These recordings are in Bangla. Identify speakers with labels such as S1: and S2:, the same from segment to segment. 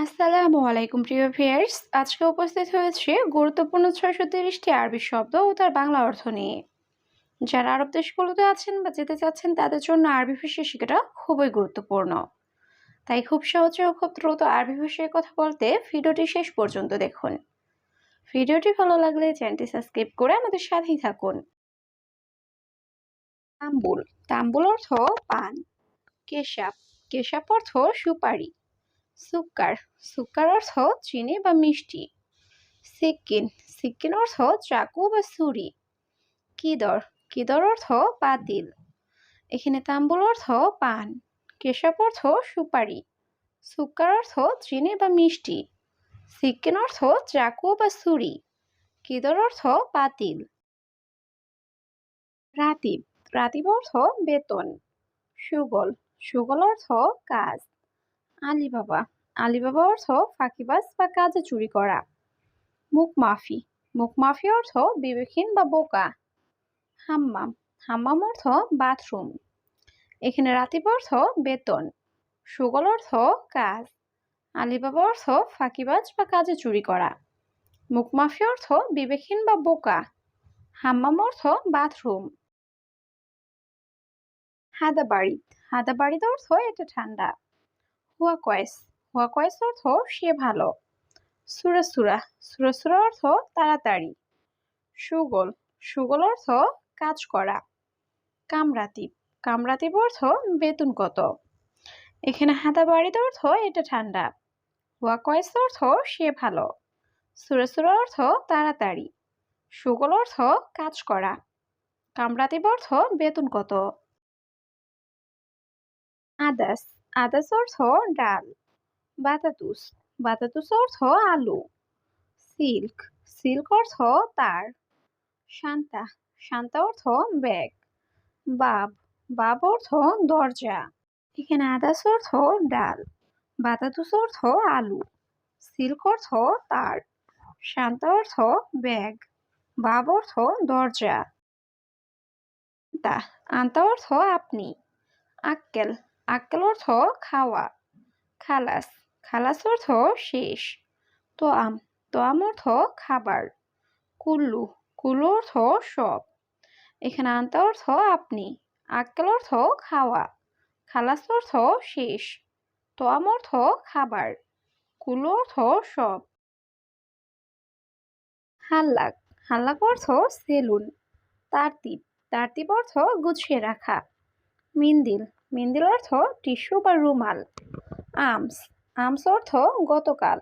S1: আসসালামু আলাইকুম প্রিয় ভিউয়ার্স। আজকে উপস্থিত হয়েছে গুরুত্বপূর্ণ ৬৩০টি আরবি শব্দ ও তার বাংলা অর্থ নিয়ে। যারা আরব দেশগুলোতে আছেন বা যেতে চাচ্ছেন তাদের জন্য আরবি ভাষা শেখাটা খুবই গুরুত্বপূর্ণ। তাই খুব সহজে ও খুব দ্রুত আরবি ভাষায় কথা বলতে ভিডিওটি শেষ পর্যন্ত দেখুন। ভিডিওটি ভালো লাগলে চ্যানেলটি সাবস্ক্রাইব করে আমাদের সাথেই থাকুন। তাম্বুল। তাম্বুল অর্থ পান। কেশাব। কেশাব অর্থ সুপারি। সুক্কার। সুক্কার অর্থ চিনি বা মিষ্টি। সিক্কিন। সিক্কিন অর্থ চাকু বা ছুরি। কিদর। কিদর অর্থ পাতিল। এখানে তাম্বুল অর্থ পান। কেশাব অর্থ সুপারি। সুক্কার অর্থ চিনি বা মিষ্টি। সিক্কিন অর্থ চাকু বা ছুরি। কিদর অর্থ পাতিল। রাতিব। রাতিব অর্থ বেতন। সুগল। সুগল অর্থ কাজ। আলিবাবা। আলিবাবা অর্থ ফাঁকিবাজ বা কাজে চুরি করা। মুখমাফি। মুখমাফি অর্থ বিবেকহীন বা বোকা। হাম্মাম। হাম্মাম অর্থ বাথরুম। এখানে রাতিব অর্থ বেতন। সুগল অর্থ কাজ। আলিবাবা অর্থ ফাঁকিবাজ বা কাজে চুরি করা। মুখমাফি অর্থ বিবেকহীন বা বোকা। হাম্মাম অর্থ বাথরুম। হাদাবাড়িদ। হাদাবাড়িদ অর্থ এটা ঠান্ডা। হুয়া কয়েস। হুয়া কয়েস অর্থ সে ভালো। সুরাসুরা। সুরাসুরা অর্থ তাড়াতাড়ি। সুগল। সুগল অর্থ কাজ করা। কামরাতিব। কামরাতিব অর্থ বেতন কত। এখানে হাদাবাড়িদ অর্থ এটা ঠান্ডা। হুয়া কয়েস অর্থ সে ভালো। সুরাসুরা অর্থ তাড়াতাড়ি। সুগল অর্থ কাজ করা। কামরাতিব অর্থ বেতন কত। আদাস। আদাস অর্থ ডাল। বাতাতুস। বাতাতুস অর্থ আলু। সিল্ক। সিল্ক অর্থ তার। শান্তা। শান্তা অর্থ ব্যাগ। বাব। বাব অর্থ দরজা। এখানে আদাস অর্থ ডাল। বাতাতুস অর্থ আলু। সিল্ক অর্থ তার। শান্তা অর্থ ব্যাগ। বাব অর্থ দরজা। আন্তা। আন্তা অর্থ আপনি। আক্কেল। আক্কেল অর্থ খাওয়া। খালাস। খালাস অর্থ শেষ। তোয়াম। তোয়াম অর্থ খাবার। কুল্লু। কুল্লু অর্থ সব। এখানে আন্তা অর্থ আপনি। আক্কেল অর্থ খাওয়া। খালাস অর্থ শেষ। তোয়াম অর্থ খাবার। কুল্লু অর্থ সব। হাল্লাক। হাল্লাক অর্থ সেলুন। তারতিব। তারতিব অর্থ গুছিয়ে রাখা। মিন্দিল। মিন্দিল অর্থ টিস্যু বা রুমাল। আমস। আমস অর্থ গতকাল।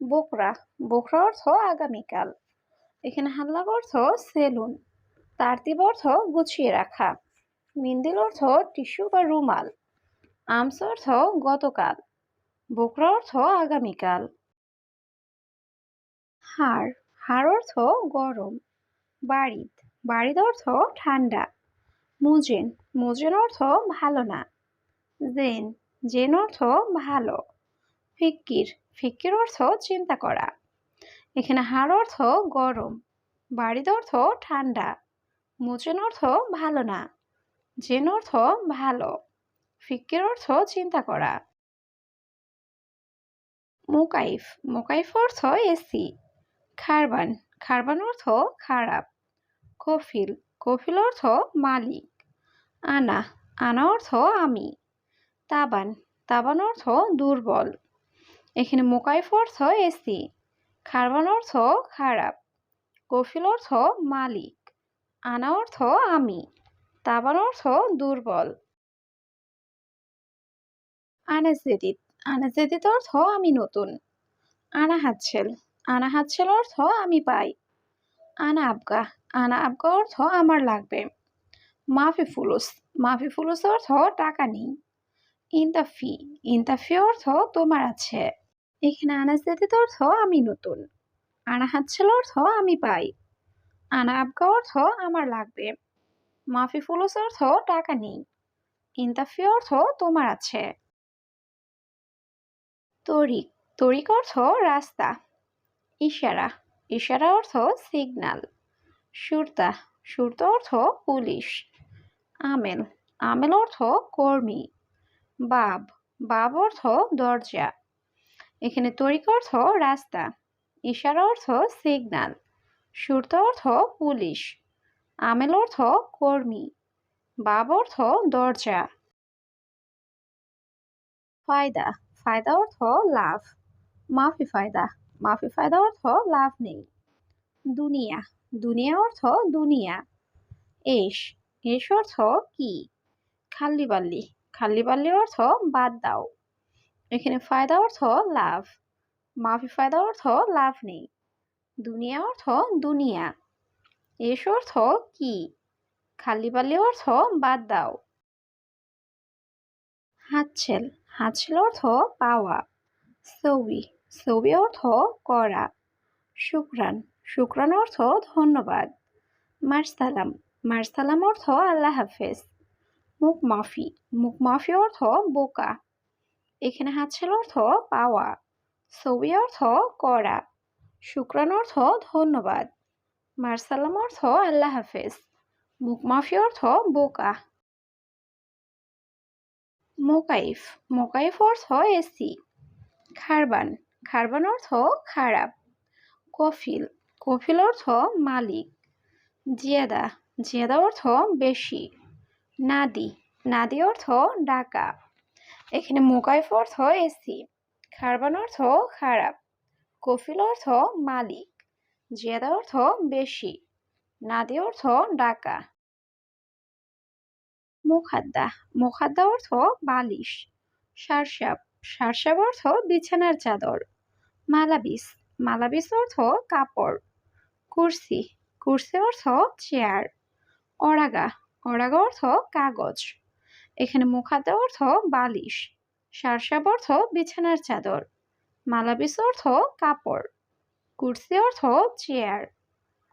S1: বোকরা। বোকরা অর্থ আগামীকাল। এখানে হাল্লাক অর্থ সেলুন। তারতিব অর্থ গুছিয়ে রাখা। মিন্দিল অর্থ টিস্যু বা রুমাল। আমস অর্থ গতকাল। বোকরা অর্থ আগামীকাল। হাড়। হাড় অর্থ গরম। বাড়িদ। বাড়িদ অর্থ ঠান্ডা। মুজেন। মুজেন অর্থ ভালো না। জেন। জেন অর্থ ভালো। ফিক্কির। ফিক্কির অর্থ চিন্তা করা। এখানে হাড় অর্থ গরম। বাড়িদ অর্থ ঠান্ডা। মুজেন অর্থ ভালো না। জেন অর্থ ভালো। ফিক্কির অর্থ চিন্তা করা। মোকাইফ। মোকাইফ অর্থ এসি। খারবান। খারবান অর্থ খারাপ। কফিল। কফিল অর্থ মালিক। আনা। আনা অর্থ আমি। তাবান। তাবান অর্থ দুর্বল। এখানে মোকাইফ অর্থ এসি। খারবান অর্থ খারাপ। কফিল অর্থ মালিক। আনা অর্থ আমি। তাবান অর্থ দুর্বল। আনা জেদিদ। আনা জেদিদ অর্থ আমি নতুন। আনা হাতছেল। আনা হাতছেল অর্থ আমি পাই। আনা আবগা। আনা আবগা অর্থ আমার লাগবে। মাফি ফুলুস। মাফি ফুলুস অর্থ টাকা নেই। ইনতাফি। ইনতাফি অর্থ তোমার আছে। এখানে আনা জেদিদ অর্থ আমি নতুন। আনা হাতছেল অর্থ আমি পাই। আনা আবগা অর্থ আমার লাগবে। মাফি ফুলুস অর্থ টাকা নেই। ইনতাফি অর্থ তোমার আছে। তরিক। তরিক অর্থ রাস্তা। ইশারা। ইশারা অর্থ সিগন্যাল। সুরতা। সুরতা অর্থ পুলিশ। আমেল। আমেল অর্থ কর্মী। বাব। বাব অর্থ দরজা। এখানে তরিক অর্থ রাস্তা, ইশারা অর্থ সিগন্যাল, সুরতা অর্থ পুলিশ, আমেল অর্থ কর্মী, বাব অর্থ দরজা। ফায়দা, ফায়দা অর্থ লাভ, মাফি ফায়দা, মাফি ফায়দা অর্থ লাভ নেই। দুনিয়া, দুনিয়া অর্থ দুনিয়া। এস, এস অর্থ কি। খাল্লি বাল্লি, খাল্লি বাল্লি অর্থ বাদ দাও। এখানে ফায়দা অর্থ লাভ, মাফি ফায়দা অর্থ লাভ নেই। দুনিয়া অর্থ দুনিয়া। এস অর্থ কি। খাল্লি বাল্লি অর্থ বাদ দাও। হাতছেল, হাতছেল অর্থ পাওয়া। সৌবি, সৌবি অর্থ করা। শুক্রান, শুক্রান অর্থ ধন্যবাদ। মারসালাম, মারসালাম অর্থ আল্লাহ হাফেজ। মুখ মাফি, মুখ মাফি অর্থ বোকা। এখানে হাতছেল অর্থ পাওয়া, সৌবি অর্থ করা, শুক্রান অর্থ ধন্যবাদ, মারসালাম অর্থ আল্লাহ হাফেজ, মুখ মাফি অর্থ বোকা। মোকাইফ, মোকাইফ অর্থ এসি। খারবান, খারবান অর্থ খারাপ। কফিল, কফিল অর্থ মালিক। জিয়াদা, জিয়াদা অর্থ বেশি। নাদি, নাদি অর্থ ডাকা। এখানে মোকাইফ অর্থ এসি, খারবান অর্থ খারাপ, কফিল অর্থ মালিক, জিয়াদা অর্থ বেশি, নাদি অর্থ ডাকা। মুখাদ্দা, মুখাদ্দা অর্থ বালিশ। সারসাপ, সারসাপ অর্থ বিছানার চাদর। মালাবিস, মালাবিস অর্থ কাপড়। কুরসি, কুরসি অর্থ চেয়ার। অরাগা, অরাগা অর্থ কাগজ। এখানে মুখাদ্দা অর্থ বালিশ, সারসাপ অর্থ বিছানার চাদর, মালাবিস অর্থ কাপড়, কুরসি অর্থ চেয়ার,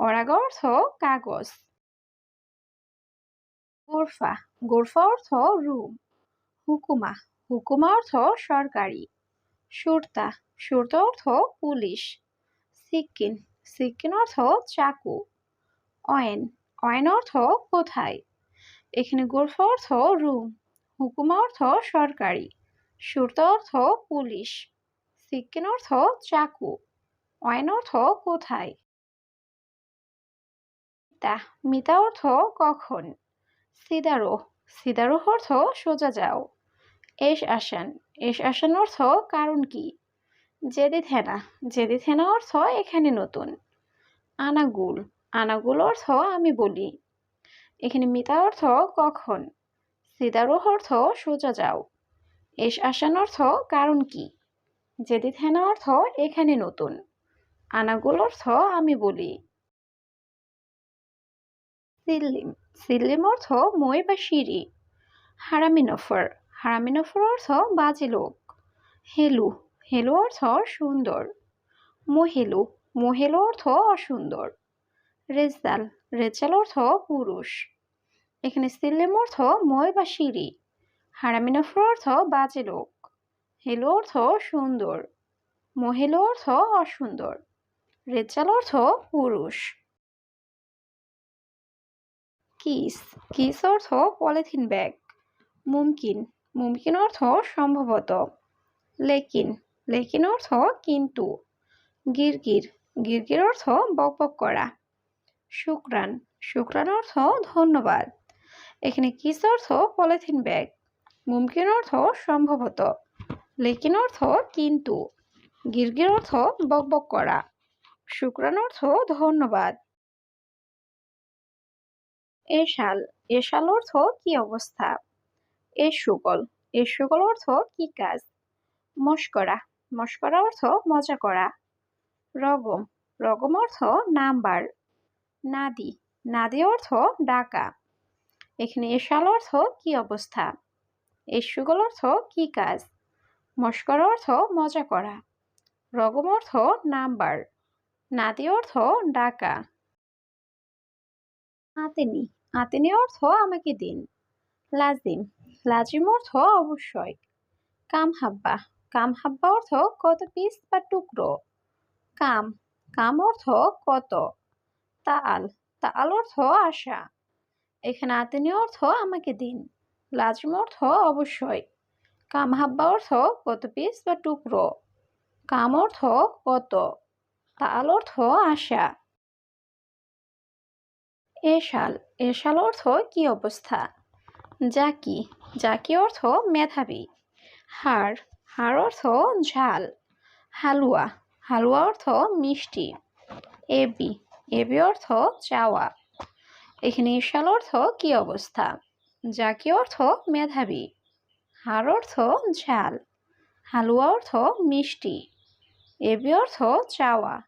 S1: অরাগা অর্থ কাগজ। গোরফা, গোরফা অর্থ রুম। হুকুমা, হুকুমা অর্থ সরকারি। সুরতা, সুরতা অর্থ পুলিশ। সিক্কিন, সিক্কিন অর্থ চাকু। অয়েন, অয়েন অর্থ কোথায়। এখানে গোরফা অর্থ রুম, হুকুমা অর্থ সরকারি, সুরতা অর্থ পুলিশ, সিক্কিন অর্থ চাকু, অয়েন অর্থ কোথায়। মিতা, মিতা অর্থ কখন। সিদারো, সিদারো অর্থ সোজা যাও। এস আসান, এস আসান অর্থ কারণ কি। জেদিদ হেনা, জেদিদ হেনা অর্থ এখানে নতুন। আনাগুল, আনাগুল অর্থ আমি বলি। এখানে মিতা অর্থ কখন, সিদারো অর্থ সোজা যাও, এস আসান অর্থ কারণ কি, জেদিদ হেনা অর্থ এখানে নতুন, আনাগুল অর্থ আমি বলি। সিল্লিম, সিল্লিম অর্থ মই বা সিঁড়ি। হারামি নফর, হারামি নফর অর্থ বাজে লোক। হেলু, হেলু অর্থ সুন্দর। মহেলু, মহেলু অর্থ অসুন্দর। রেজাল, রেজাল অর্থ পুরুষ। এখানে সিল্লিম অর্থ মই বা সিঁড়ি, হারামি নফর অর্থ বাজে লোক, হেলু অর্থ সুন্দর, মহেলু অর্থ অসুন্দর, রেজাল অর্থ পুরুষ। কিস, কিস অর্থ পলিথিন ব্যাগ। মুমকিন, মুমকিন অর্থ সম্ভবত। লেকিন, লেকিন অর্থ কিন্তু। গিরগির, গিরগির অর্থ বকবক করা। শুক্রান, শুক্রান অর্থ ধন্যবাদ। এখানে কিস অর্থ পলিথিন ব্যাগ, মুমকিন অর্থ সম্ভবত, লেকিন অর্থ কিন্তু, গিরগির অর্থ বকবক করা, শুক্রান অর্থ ধন্যবাদ। এশাল, এশাল অর্থ কি অবস্থা। এ সুগল, এ সুগল অর্থ কি কাজ। মস্করা, মস্করা অর্থ মজা করা। রগম, রগম অর্থ নাম্বার। নাদি, নাদি অর্থ ডাকা। এখানে এশাল অর্থ কি অবস্থা, এ সুগল অর্থ কি কাজ, মস্করা অর্থ মজা করা, রগম অর্থ নাম্বার, নাদি অর্থ ডাকা। আতেনি, আতেনি অর্থ আমাকে দিন। লাজিম, লাজিম অর্থ অবশ্যই। কাম হাব্বা, কাম হাব্বা অর্থ কত পিস বা টুকরো। কাম, কাম অর্থ কত। তাল, তাল অর্থ আশা। এখানে আতেনি অর্থ আমাকে দিন, লাজিম অর্থ অবশ্যই, কাম হাব্বা অর্থ কত পিস বা টুকরো, কাম অর্থ কত, তাল অর্থ আশা। এশাল, এশাল অর্থ কি অবস্থা। জাকি, জাকি অর্থ মেধাবী। হাড়, হাড় অর্থ ঝাল। হালুয়া, হালুয়া অর্থ মিষ্টি। এবি, এবি অর্থ চাওয়া। এখানে এশাল অর্থ কি অবস্থা, জাকি অর্থ মেধাবী, হাড় অর্থ ঝাল, হালুয়া অর্থ মিষ্টি, এবি অর্থ চাওয়া।